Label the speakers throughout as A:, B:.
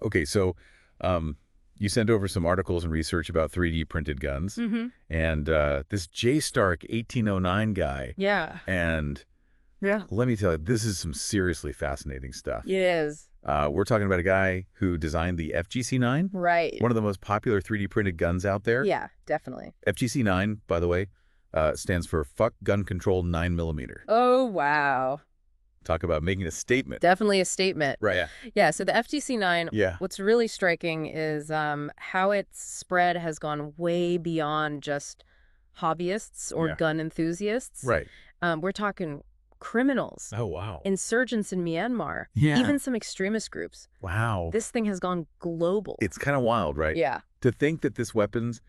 A: Okay, so you sent over some articles and research about 3D printed guns, and this JSTARK 1809 guy.
B: Yeah.
A: And
B: Yeah.
A: let me tell you, this is some seriously fascinating stuff.
B: It is.
A: We're talking about a guy who designed the FGC9.
B: Right.
A: One of the most popular 3D printed guns out there.
B: Yeah, definitely.
A: FGC9, by the way, stands for Fuck Gun Control 9mm.
B: Oh, wow.
A: Talk about making a statement.
B: Definitely a statement.
A: Right, yeah.
B: Yeah, so the FGC9,
A: Yeah.
B: what's really striking is how its spread has gone way beyond just hobbyists or gun enthusiasts.
A: Right.
B: We're talking criminals.
A: Oh, wow.
B: Insurgents in Myanmar.
A: Yeah.
B: Even some extremist groups.
A: Wow.
B: This thing has gone global.
A: It's kind of wild, right?
B: Yeah.
A: To think that this weapons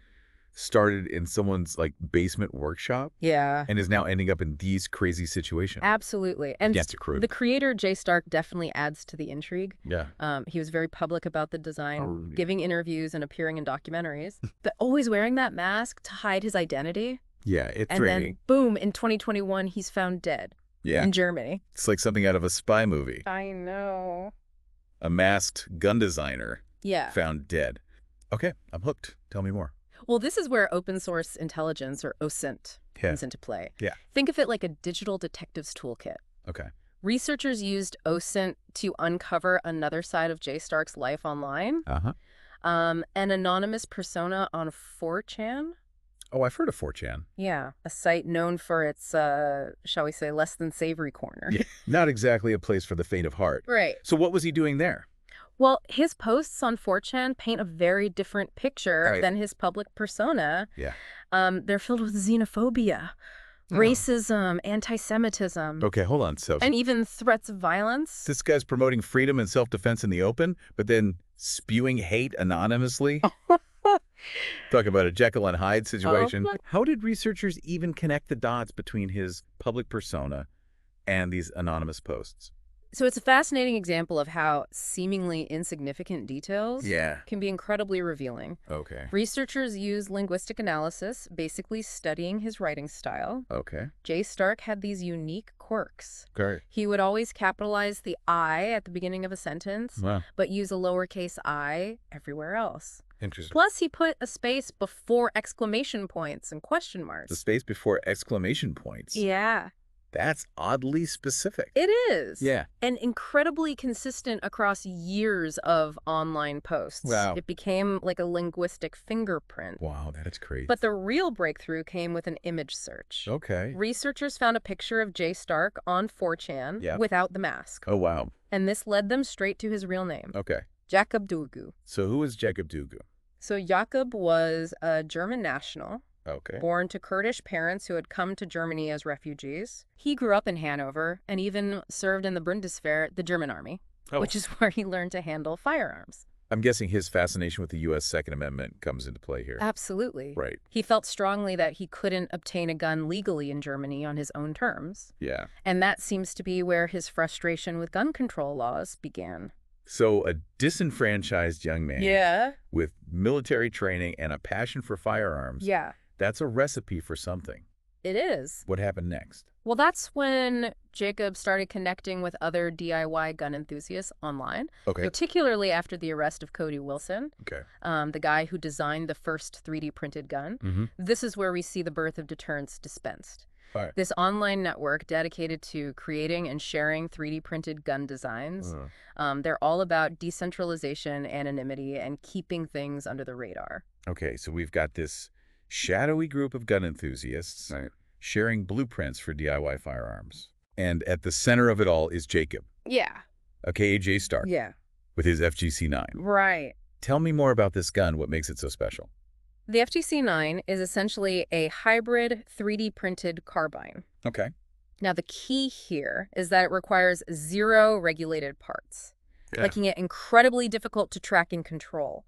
A: started in someone's basement workshop
B: Yeah.
A: and is now ending up in these crazy situations.
B: Absolutely. And
A: That's crude.
B: the creator, JSTARK, definitely adds to the intrigue.
A: Yeah.
B: He was very public about the design, giving interviews and appearing in documentaries, but always wearing that mask to hide his identity.
A: Yeah, it's
B: And then, boom, in 2021, he's found dead in Germany.
A: It's like something out of a spy movie.
B: I know.
A: A masked gun designer found dead. Okay, I'm hooked. Tell me more.
B: Well, this is where open source intelligence, or OSINT, comes into play.
A: Yeah.
B: Think of it like a digital detective's toolkit.
A: Okay.
B: Researchers used OSINT to uncover another side of JSTARK's life online. An anonymous persona on 4chan.
A: Oh, I've heard of 4chan.
B: Yeah, a site known for its, shall we say, less than savory corner.
A: Yeah, not exactly a place for the faint of heart.
B: Right.
A: So what was he doing there?
B: Well, his posts on 4chan paint a very different picture than his public persona.
A: Yeah.
B: They're filled with xenophobia, racism, anti-Semitism.
A: Okay, hold on. So,
B: and even threats of violence.
A: This guy's promoting freedom and self-defense in the open, but then spewing hate anonymously? Talk about a Jekyll and Hyde situation. How did researchers even connect the dots between his public persona and these anonymous posts?
B: So it's a fascinating example of how seemingly insignificant details can be incredibly revealing.
A: Okay.
B: Researchers use linguistic analysis, basically studying his writing style.
A: Okay.
B: JSTARK had these unique quirks.
A: Great.
B: He would always capitalize the I at the beginning of a sentence, but use a lowercase I everywhere else.
A: Interesting.
B: Plus, he put a space before exclamation points and question marks.
A: The space before exclamation points?
B: Yeah.
A: That's oddly specific.
B: It is.
A: Yeah.
B: And incredibly consistent across years of online posts.
A: Wow.
B: It became like a linguistic fingerprint.
A: Wow, that is crazy.
B: But the real breakthrough came with an image search.
A: Okay.
B: Researchers found a picture of JSTARK on 4chan without the mask.
A: Oh, wow.
B: And this led them straight to his real name.
A: Okay.
B: Jakob Dugu.
A: So who is Jakob Dugu?
B: So Jakob was a German national.
A: Okay.
B: Born to Kurdish parents who had come to Germany as refugees. He grew up in Hanover and even served in the Bundeswehr, the German army, which is where he learned to handle firearms.
A: I'm guessing his fascination with the U.S. Second Amendment comes into play here.
B: Absolutely.
A: Right.
B: He felt strongly that he couldn't obtain a gun legally in Germany on his own terms.
A: Yeah.
B: And that seems to be where his frustration with gun control laws began.
A: So a disenfranchised young man with military training and a passion for firearms.
B: Yeah.
A: That's a recipe for something.
B: It is.
A: What happened next?
B: Well, that's when Jacob started connecting with other DIY gun enthusiasts online, particularly after the arrest of Cody Wilson, the guy who designed the first 3D printed gun. This is where we see the birth of Deterrence Dispensed. This online network dedicated to creating and sharing 3D printed gun designs. They're all about decentralization, anonymity, and keeping things under the radar.
A: Okay, so we've got this shadowy group of gun enthusiasts sharing blueprints for DIY firearms. And at the center of it all is Jacob.
B: Yeah.
A: AKA JSTARK.
B: Yeah.
A: With his FGC9.
B: Right.
A: Tell me more about this gun. What makes it so special?
B: The FGC9 is essentially a hybrid 3D printed carbine.
A: Okay.
B: Now, the key here is that it requires 0 regulated parts, making it incredibly difficult to track and control.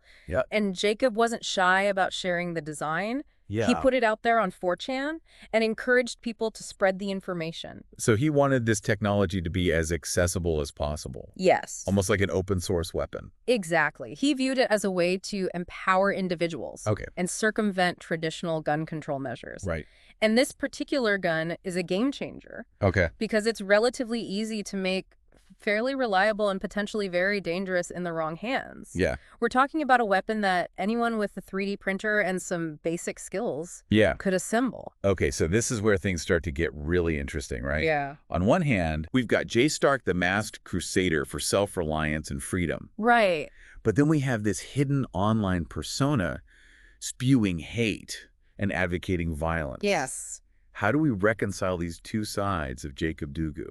B: And Jacob wasn't shy about sharing the design. He put it out there on 4chan and encouraged people to spread the information.
A: So he wanted this technology to be as accessible as possible.
B: Yes.
A: Almost like an open source weapon.
B: Exactly. He viewed it as a way to empower individuals and circumvent traditional gun control measures.
A: Right.
B: And this particular gun is a game changer.
A: Okay.
B: Because it's relatively easy to make fairly reliable and potentially very dangerous in the wrong hands.
A: Yeah.
B: We're talking about a weapon that anyone with a 3D printer and some basic skills could assemble.
A: Okay, so this is where things start to get really interesting, right?
B: Yeah.
A: On one hand, we've got JSTARK, the masked crusader for self-reliance and freedom.
B: Right.
A: But then we have this hidden online persona spewing hate and advocating violence.
B: Yes.
A: How do we reconcile these two sides of Jacob Dugu?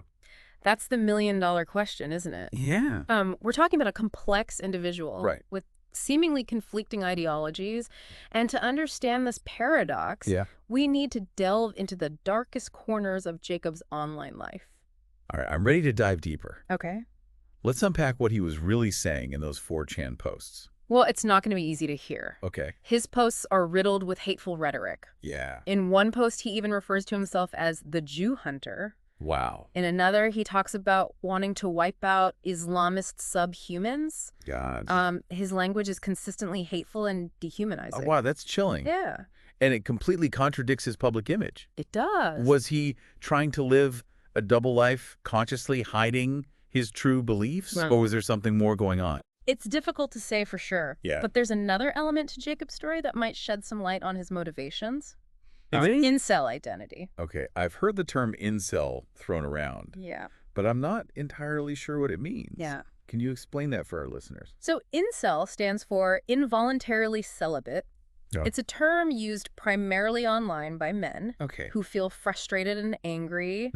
B: That's the million-dollar question, isn't it?
A: Yeah.
B: We're talking about a complex individual with seemingly conflicting ideologies. And to understand this paradox, we need to delve into the darkest corners of Jacob's online life.
A: All right, I'm ready to dive deeper.
B: Okay.
A: Let's unpack what he was really saying in those 4chan posts.
B: Well, it's not going to be easy to hear.
A: Okay.
B: His posts are riddled with hateful rhetoric.
A: Yeah.
B: In one post, he even refers to himself as the Jew hunter.
A: Wow.
B: In another, he talks about wanting to wipe out Islamist subhumans.
A: God.
B: His language is consistently hateful and dehumanizing.
A: Oh, wow, that's chilling.
B: Yeah.
A: And it completely contradicts his public image.
B: It does.
A: Was he trying to live a double life, consciously hiding his true beliefs? Or was there something more going on?
B: It's difficult to say for sure.
A: Yeah.
B: But there's another element to Jacob's story that might shed some light on his motivations. It's incel identity.
A: Okay, I've heard the term incel thrown around.
B: Yeah.
A: But I'm not entirely sure what it means.
B: Yeah.
A: Can you explain that for our listeners?
B: So incel stands for involuntarily celibate.
A: Oh.
B: It's a term used primarily online by men
A: Okay.
B: who feel frustrated and angry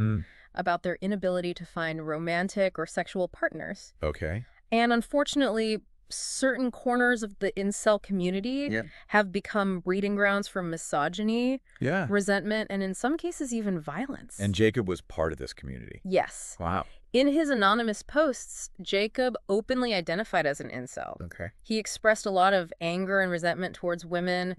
B: about their inability to find romantic or sexual partners.
A: Okay.
B: And unfortunately, certain corners of the incel community have become breeding grounds for misogyny, resentment, and in some cases even violence.
A: And Jacob was part of this community.
B: Yes.
A: Wow.
B: In his anonymous posts, Jacob openly identified as an incel.
A: Okay.
B: He expressed a lot of anger and resentment towards women,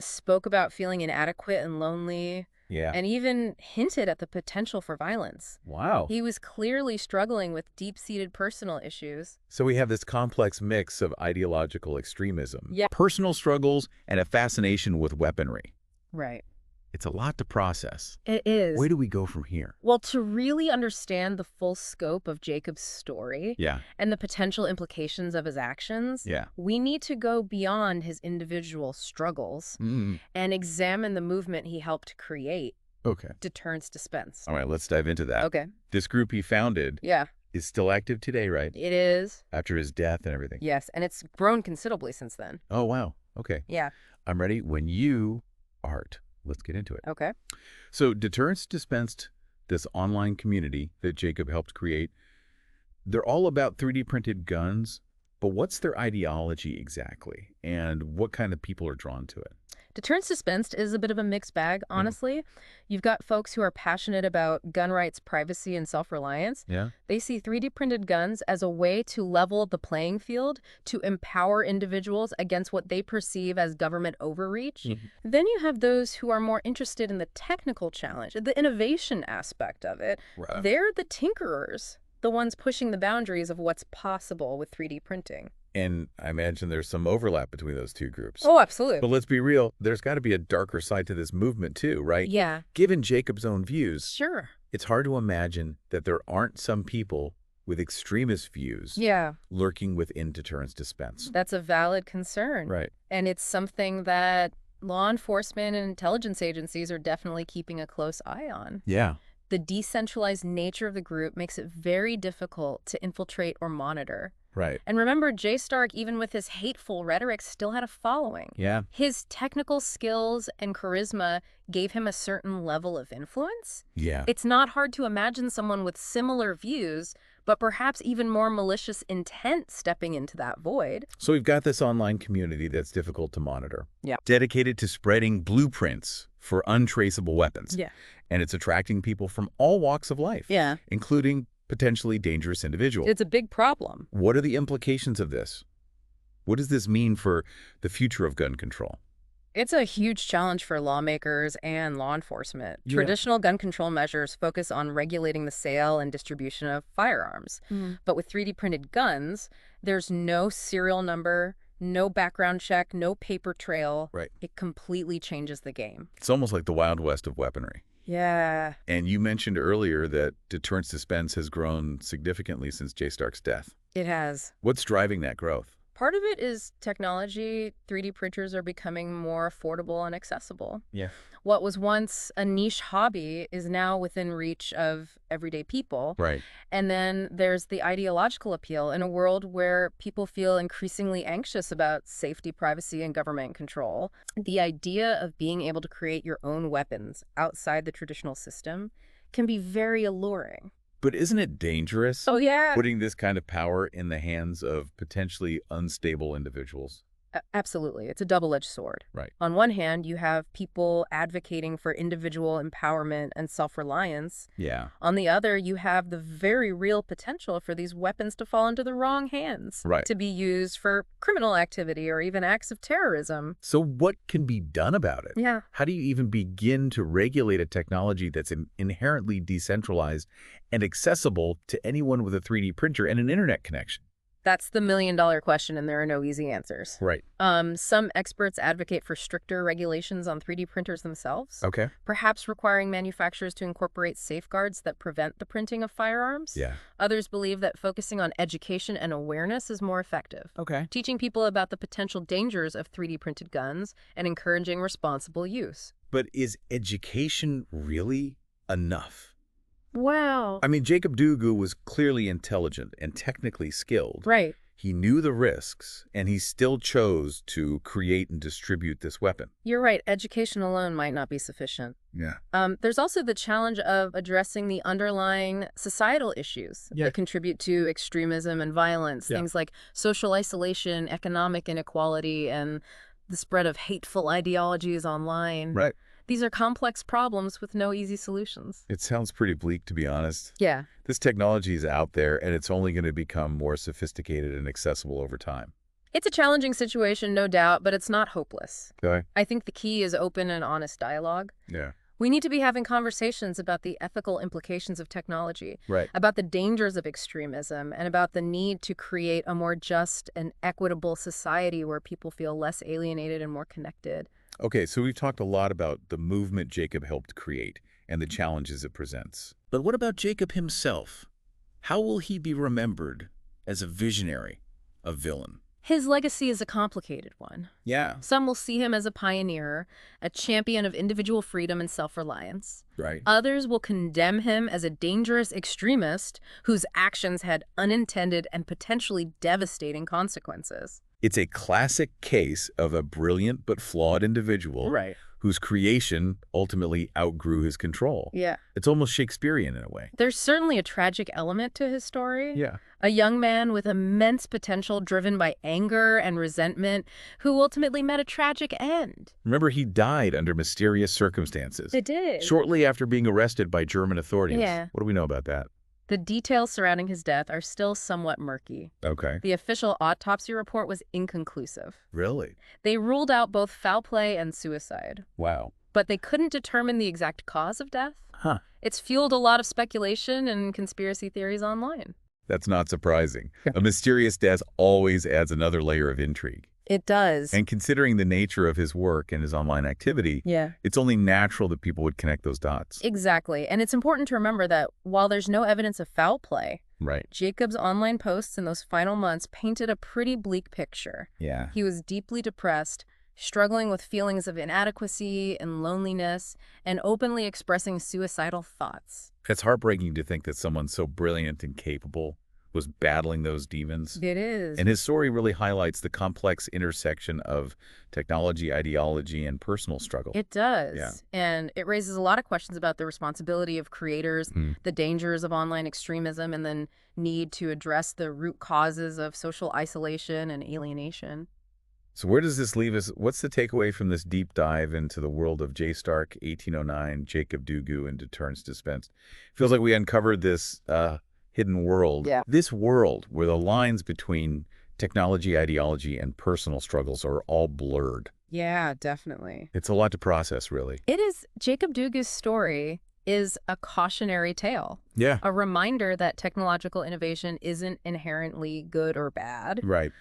B: spoke about feeling inadequate and lonely, and even hinted at the potential for violence.
A: Wow.
B: He was clearly struggling with deep-seated personal issues.
A: So we have this complex mix of ideological extremism,
B: Yeah.
A: personal struggles, and a fascination with weaponry.
B: Right.
A: It's a lot to process.
B: It is.
A: Where do we go from here?
B: Well, to really understand the full scope of Jacob's story and the potential implications of his actions, we need to go beyond his individual struggles and examine the movement he helped create.
A: Okay.
B: Deterrence Dispense.
A: All right, let's dive into that.
B: Okay.
A: This group he founded is still active today, right?
B: It is.
A: After his death and everything.
B: Yes, and it's grown considerably since then.
A: Oh, wow. Okay.
B: Yeah.
A: I'm ready when you art. Let's get into it.
B: Okay.
A: So Deterrence Dispensed, this online community that Jacob helped create, they're all about 3D printed guns, but what's their ideology exactly? And what kind of people are drawn to it?
B: Deterrence Dispensed is a bit of a mixed bag, honestly. You've got folks who are passionate about gun rights, privacy, and self-reliance.
A: Yeah.
B: They see 3D printed guns as a way to level the playing field, to empower individuals against what they perceive as government overreach. Then you have those who are more interested in the technical challenge, the innovation aspect of it.
A: Right.
B: They're the tinkerers, the ones pushing the boundaries of what's possible with 3D printing.
A: And I imagine there's some overlap between those two groups.
B: Oh, absolutely.
A: But let's be real, there's got to be a darker side to this movement too, right?
B: Yeah.
A: Given Jacob's own views,
B: Sure.
A: It's hard to imagine that there aren't some people with extremist views lurking within Deterrence Dispense.
B: That's a valid concern.
A: Right.
B: And it's something that law enforcement and intelligence agencies are definitely keeping a close eye on.
A: Yeah.
B: The decentralized nature of the group makes it very difficult to infiltrate or monitor.
A: Right.
B: And remember, JSTARK, even with his hateful rhetoric, still had a following.
A: Yeah.
B: His technical skills and charisma gave him a certain level of influence.
A: Yeah.
B: It's not hard to imagine someone with similar views, but perhaps even more malicious intent stepping into that void.
A: So we've got this online community that's difficult to monitor.
B: Yeah.
A: Dedicated to spreading blueprints for untraceable weapons.
B: Yeah.
A: And it's attracting people from all walks of life.
B: Yeah.
A: Including potentially dangerous individuals.
B: It's a big problem.
A: What are the implications of this? What does this mean for the future of gun control?
B: It's a huge challenge for lawmakers and law enforcement.
A: Yeah.
B: Traditional gun control measures focus on regulating the sale and distribution of firearms. But with 3D printed guns, there's no serial number, no background check, no paper trail.
A: Right.
B: It completely changes the game.
A: It's almost like the Wild West of weaponry.
B: Yeah.
A: And you mentioned earlier that deterrence dispense has grown significantly since JSTARK's death.
B: It has.
A: What's driving that growth?
B: Part of it is technology. 3D printers are becoming more affordable and accessible.
A: Yeah.
B: What was once a niche hobby is now within reach of everyday people.
A: Right.
B: And then there's the ideological appeal in a world where people feel increasingly anxious about safety, privacy, and government control. The idea of being able to create your own weapons outside the traditional system can be very alluring.
A: But isn't it dangerous?
B: Oh, yeah.
A: Putting this kind of power in the hands of potentially unstable individuals?
B: Absolutely. It's a double-edged sword.
A: Right.
B: On one hand, you have people advocating for individual empowerment and self-reliance.
A: Yeah.
B: On the other, you have the very real potential for these weapons to fall into the wrong hands.
A: Right.
B: To be used for criminal activity or even acts of terrorism.
A: So what can be done about it?
B: Yeah.
A: How do you even begin to regulate a technology that's inherently decentralized and accessible to anyone with a 3D printer and an internet connection?
B: That's the million-dollar question, and there are no easy answers.
A: Right.
B: Some experts advocate for stricter regulations on 3D printers themselves.
A: Okay.
B: Perhaps requiring manufacturers to incorporate safeguards that prevent the printing of firearms.
A: Yeah.
B: Others believe that focusing on education and awareness is more effective.
A: Okay.
B: Teaching people about the potential dangers of 3D printed guns and encouraging responsible use.
A: But is education really enough?
B: Wow.
A: I mean, Jacob Dugu was clearly intelligent and technically skilled.
B: Right.
A: He knew the risks, and he still chose to create and distribute this weapon.
B: You're right. Education alone might not be sufficient.
A: Yeah.
B: There's also the challenge of addressing the underlying societal issues that contribute to extremism and violence. Things like social isolation, economic inequality, and the spread of hateful ideologies online.
A: Right.
B: These are complex problems with no easy solutions.
A: It sounds pretty bleak, to be honest.
B: Yeah.
A: This technology is out there, and it's only going to become more sophisticated and accessible over time.
B: It's a challenging situation, no doubt, but it's not hopeless.
A: Okay.
B: I think the key is open and honest dialogue.
A: Yeah.
B: We need to be having conversations about the ethical implications of technology,
A: Right.
B: about the dangers of extremism, and about the need to create a more just and equitable society where people feel less alienated and more connected.
A: Okay, so we've talked a lot about the movement Jacob helped create and the challenges it presents. But what about Jacob himself? How will he be remembered as a visionary, a villain?
B: His legacy is a complicated one.
A: Yeah.
B: Some will see him as a pioneer, a champion of individual freedom and self-reliance.
A: Right.
B: Others will condemn him as a dangerous extremist whose actions had unintended and potentially devastating consequences.
A: It's a classic case of a brilliant but flawed individual whose creation ultimately outgrew his control.
B: Yeah.
A: It's almost Shakespearean in a way.
B: There's certainly a tragic element to his story.
A: Yeah.
B: A young man with immense potential driven by anger and resentment who ultimately met a tragic end.
A: Remember, he died under mysterious circumstances.
B: It did.
A: Shortly after being arrested by German authorities.
B: Yeah.
A: What do we know about that?
B: The details surrounding his death are still somewhat murky.
A: Okay.
B: The official autopsy report was inconclusive.
A: Really?
B: They ruled out both foul play and suicide.
A: Wow.
B: But they couldn't determine the exact cause of death.
A: Huh.
B: It's fueled a lot of speculation and conspiracy theories online.
A: That's not surprising. A mysterious death always adds another layer of intrigue.
B: It does.
A: And considering the nature of his work and his online activity, it's only natural that people would connect those dots.
B: Exactly. And it's important to remember that while there's no evidence of foul play, Jacob's online posts in those final months painted a pretty bleak picture.
A: Yeah.
B: He was deeply depressed, struggling with feelings of inadequacy and loneliness, and openly expressing suicidal thoughts.
A: It's heartbreaking to think that someone so brilliant and capable was battling those demons.
B: It is.
A: And his story really highlights the complex intersection of technology, ideology, and personal struggle.
B: It does.
A: Yeah.
B: And it raises a lot of questions about the responsibility of creators, the dangers of online extremism, and then need to address the root causes of social isolation and alienation.
A: So where does this leave us? What's the takeaway from this deep dive into the world of JSTARK, 1809, Jacob Dugu, and deterrence dispense? Feels like we uncovered this hidden world.
B: Yeah.
A: This world where the lines between technology, ideology, and personal struggles are all blurred.
B: Yeah, definitely.
A: It's a lot to process, really.
B: It is. Jacob Dugu's story is a cautionary tale.
A: Yeah.
B: A reminder that technological innovation isn't inherently good or bad.
A: Right.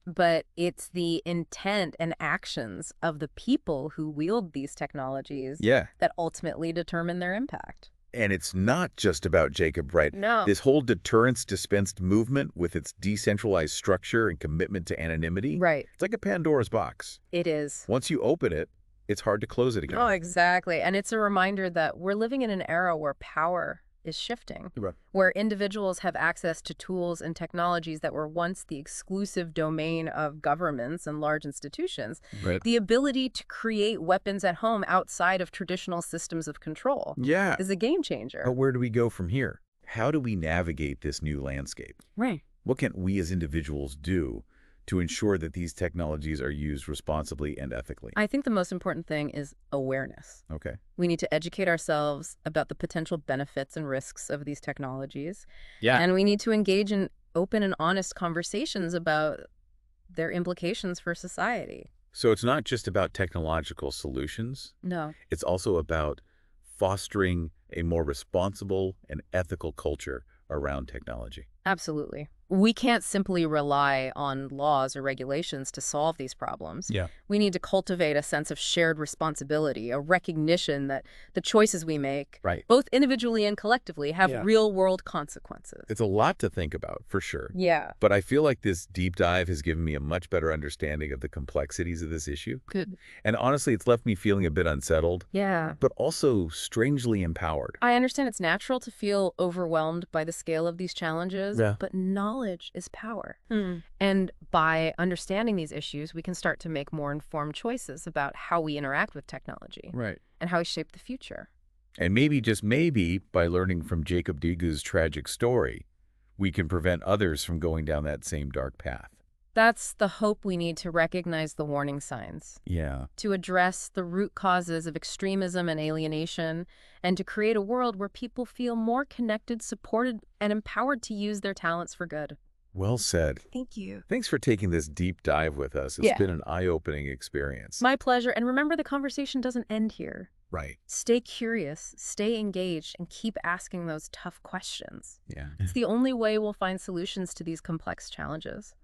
B: But it's the intent and actions of the people who wield these technologies that ultimately determine their impact.
A: And it's not just about Jacob, right?
B: No.
A: This whole deterrence dispensed movement with its decentralized structure and commitment to anonymity.
B: Right.
A: It's like a Pandora's box.
B: It is.
A: Once you open it, it's hard to close it again.
B: Oh, exactly. And it's a reminder that we're living in an era where power is shifting, where individuals have access to tools and technologies that were once the exclusive domain of governments and large institutions. The ability to create weapons at home outside of traditional systems of control is a game changer.
A: But where do we go from here? How do we navigate this new landscape?
B: Right.
A: What can we as individuals do to ensure that these technologies are used responsibly and ethically?
B: I think the most important thing is awareness.
A: Okay.
B: We need to educate ourselves about the potential benefits and risks of these technologies.
A: Yeah.
B: And we need to engage in open and honest conversations about their implications for society.
A: So it's not just about technological solutions.
B: No.
A: It's also about fostering a more responsible and ethical culture around technology.
B: Absolutely. We can't simply rely on laws or regulations to solve these problems. We need to cultivate a sense of shared responsibility, a recognition that the choices we make, both individually and collectively, have real-world consequences.
A: It's a lot to think about, for sure.
B: Yeah.
A: But I feel like this deep dive has given me a much better understanding of the complexities of this issue.
B: Good.
A: And honestly, it's left me feeling a bit unsettled.
B: Yeah.
A: But also strangely empowered.
B: I understand it's natural to feel overwhelmed by the scale of these challenges, but knowledge is power. And by understanding these issues, we can start to make more informed choices about how we interact with technology. And how we shape the future.
A: And maybe, just maybe, by learning from Jacob Degu's tragic story, we can prevent others from going down that same dark path.
B: That's the hope we need to recognize the warning signs. To address the root causes of extremism and alienation, and to create a world where people feel more connected, supported, and empowered to use their talents for good.
A: Well said.
B: Thank you.
A: Thanks for taking this deep dive with us. It's been an eye-opening experience.
B: My pleasure. And remember, the conversation doesn't end here. Stay curious, stay engaged, and keep asking those tough questions. It's the only way we'll find solutions to these complex challenges.